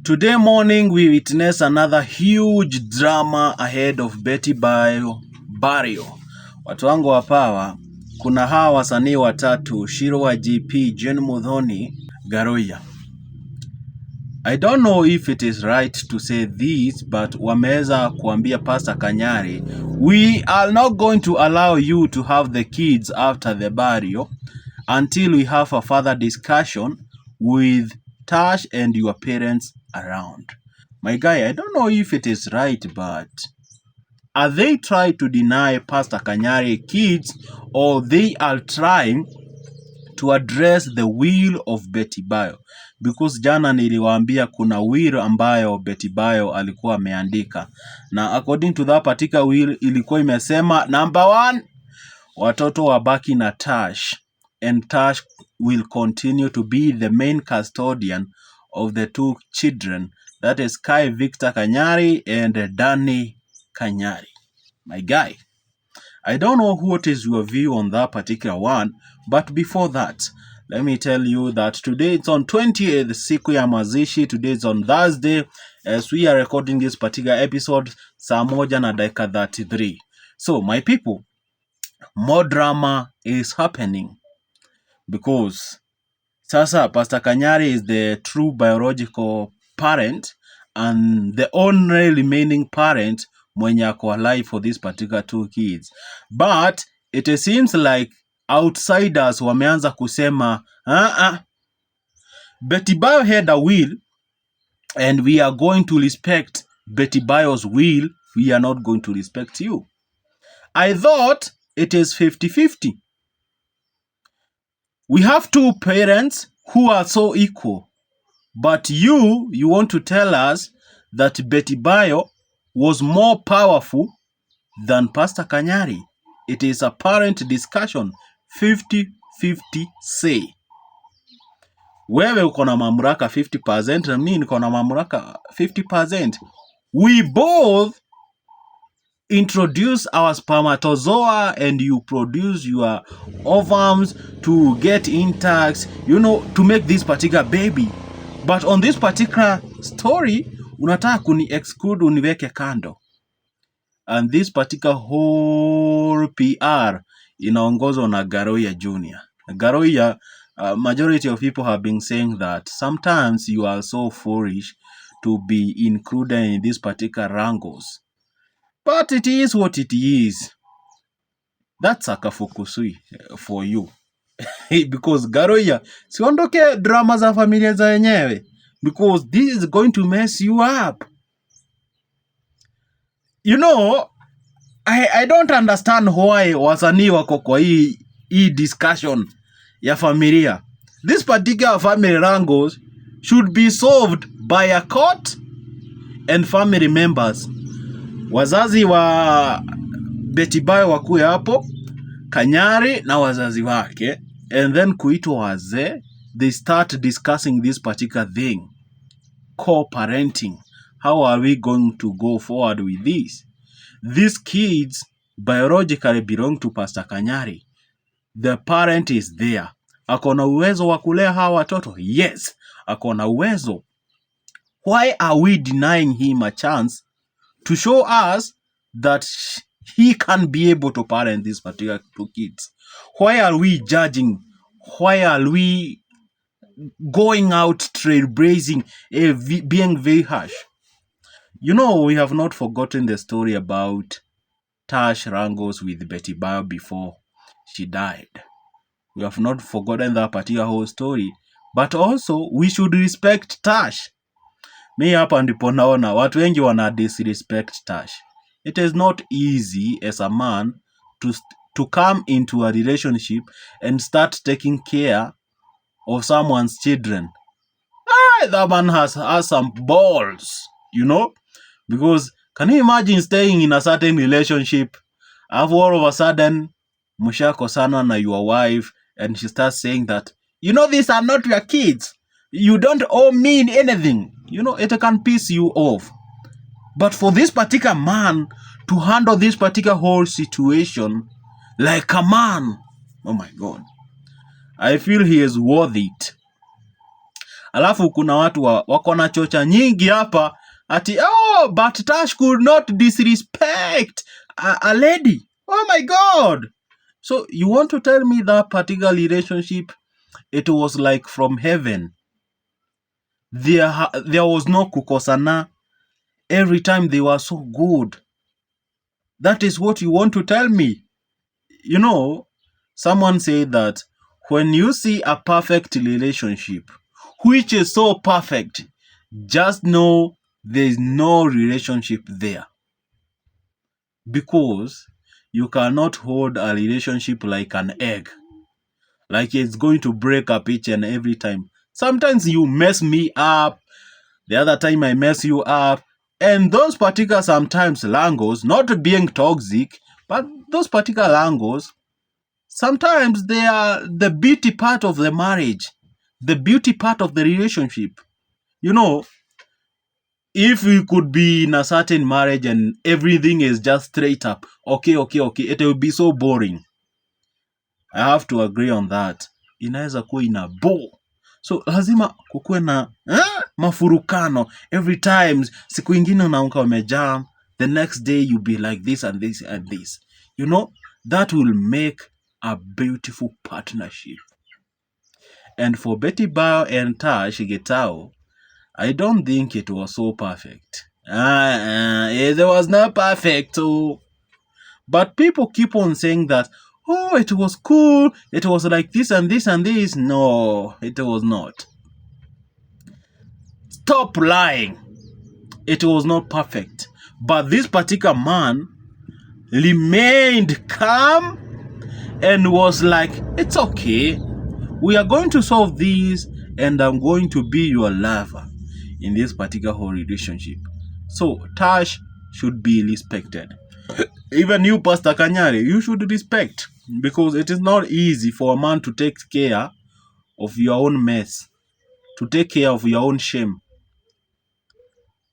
Today morning we witness another huge drama ahead of Betty Burial. Watu wangu wa power, kuna hawa wasanii watatu, Shiro wa GP, Jen Muthoni, Garoya. I don't know if it is right to say this, but wameza kuambia Pastor Kanyari, we are not going to allow you to have the kids after the burial until we have a further discussion with Tash and your parents around. My guy, I don't know if it is right, but are they trying to deny Pastor Kanyari kids, or they are trying to address the will of Betty Bayo? Because jana niliwaambia kuna will ambayo Betty Bayo alikuwa ameandika, na according to that particular will ilikuwa imesema number 1, watoto wabaki na Tash, and Tash will continue to be the main custodian of the 2 children, that is Kai Victor Kanyari and Danny Kanyari. My guy, I don't know what is your view on that particular one, but before that, let me tell you that today it's on 28th, siku ya mazishi. Today it's on Thursday, as we are recording this particular episode, saa 1:33. So, my people, more drama is happening because sasa Pastor Kanyari is the true biological parent and the only remaining parent mwenye ako alive for this particular 2 kids. But it seems like outsiders wameanza kusema Betty Bayo had a will and we are going to respect Betty Bayo's will. We are not going to respect you. I thought it is 50-50. We have 2 parents who are so equal. But you want to tell us that Betty Bayo was more powerful than Pastor Kanyari. It is a parent discussion. 50-50 say. Wewe uko na mamlaka 50% na mimi niko na mamlaka 50%. We both introduce our spermatozoa and you produce your ovums to get intact, to make this particular baby. But on this particular story, unataka kuni exclude, uniweke kando. And this particular whole PR inaongozwa na Garoya Jr. Garoya, majority of people have been saying that sometimes you are so foolish to be included in these particular wrangles. But it is what it is. That's a kafukusui for you. Because Garoya, siondoke drama za familia za wenyewe. Because this is going to mess you up. I don't understand why wasanii wako kwa hii discussion ya familia. This particular family wrangles should be solved by a court and family members. Wazazi wa Betty Bayo wakuwe hapo, Kanyari na wazazi wake, and then kuitwa wazee, they start discussing this particular thing, co-parenting. How are we going to go forward with this? These kids biologically belong to Pastor Kanyari. The parent is there. Akona uwezo wa kulea hawa watoto? Yes, akona uwezo. Why are we denying him a chance to show us that he can be able to parent these particular 2 kids? Why are we judging? Why are we going out trailblazing, being very harsh? We have not forgotten the story about Tash wrangles with Betty Bayo before she died. We have not forgotten that particular whole story. But also, we should respect Tash. Mi hapa ndipo naona watu wengi wana disrespect Tash. It is not easy as a man to come into a relationship and start taking care of someone's children. That man has some balls, Because can you imagine staying in a certain relationship, all of a sudden, mushakosana na your wife, and she starts saying that, these are not your kids. You don't owe me anything. It can piss you off. But for this particular man to handle this particular whole situation like a man, oh my God, I feel he is worth it. Alafu kuna watu wako na chocha nyingi hapa ati but Tash could not disrespect a lady. Oh my God. So you want to tell me that particular relationship, it was like from heaven? There was no kukosana. Every time they were so good. That is what you want to tell me? You know, someone said that when you see a perfect relationship, which is so perfect, just know there is no relationship there. Because you cannot hold a relationship like an egg. Like it's going to break up each and every time. Sometimes you mess me up. The other time I mess you up. And those particular sometimes langos, not being toxic, but those particular langos, sometimes they are the beauty part of the marriage, the beauty part of the relationship. You know, if we could be in a certain marriage and everything is just straight up, okay, it will be so boring. I have to agree on that. Inaweza kuwa ina bore. So lazima kukuwe na mafurukano every time. Siku ingine unaamka umejam, the next day you be like this and this and this. You know, that will make a beautiful partnership. And for Betty Bao and Tash Getao, I don't think it was so perfect. It was not perfect. But people keep on saying that, oh, it was cool, it was like this and this and this. No, it was not. Stop lying. It was not perfect. But this particular man remained calm and was like, it's okay. We are going to solve this and I'm going to be your lover in this particular whole relationship. So Tash should be respected. Even you, Pastor Kanyari, you should respect, because it is not easy for a man to take care of your own mess, to take care of your own shame,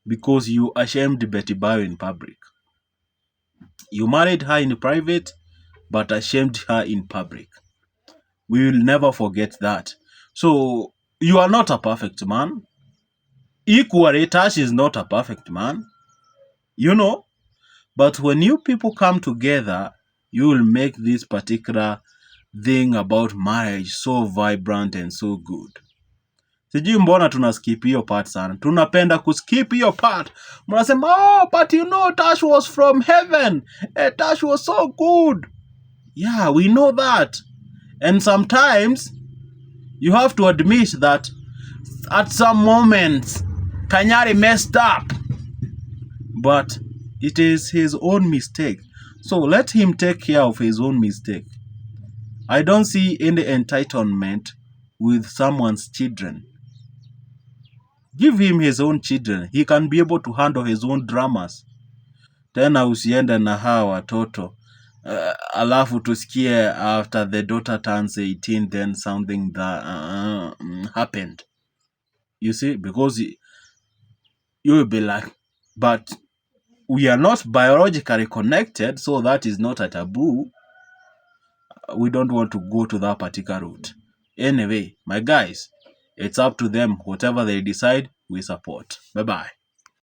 because you ashamed Betty Bayo in public. You married her in private, but ashamed her in public. We will never forget that. So you are not a perfect man. Equally, Tash is not a perfect man. You know, but when you people come together, you will make this particular thing about marriage so vibrant and so good. Sijui mbona tunaskip hiyo part sana. Tunapenda kuskip hiyo part. Mnasema, oh, but you know Tash was from heaven. Tash was so good. Yeah, we know that. And sometimes you have to admit that at some moments Kanyari messed up. But it is his own mistake. So let him take care of his own mistake. I don't see any entitlement with someone's children. Give him his own children. He can be able to handle his own dramas. Tena usiende na hawa watoto. Alafu tusikie after the daughter turns 18, then something that happened. You see, because you will be like, but we are not biologically connected, so that is not a taboo. We don't want to go to that particular route. Anyway, my guys, it's up to them. Whatever they decide, we support. Bye-bye.